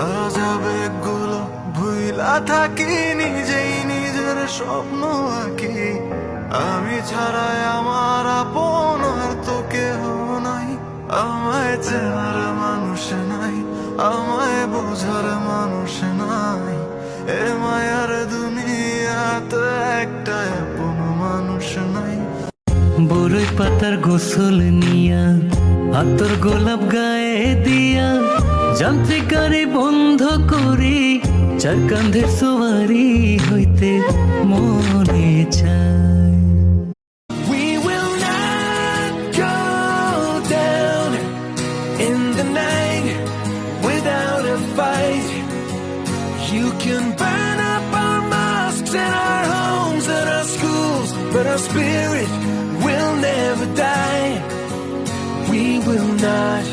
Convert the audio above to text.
আজ আবেগগুলো ভুইলা থাকি, নিজেই নিজের স্বপ্ন আঁকি। আমি ছাড়াই আমার আপন আর তো কেহ নাই, আমায় চেনার মানুষ নাই, আমায় বোঝার মানুষ নাই। এ মায়ার দুনিয়াতে একটা আপন মানুষ নাই। বরই পাতার গোসল নিয়া, আতর গোলাপ গায়ে দিয়া, যান্ত্রিক গাড়ি বন্ধ করি, চার কান্ধের সওয়ারি হইতে মনে চায়। We will not go down in the night without a fight. You can burn up our mosques and our homes and our schools, but our spirit will never die. We will not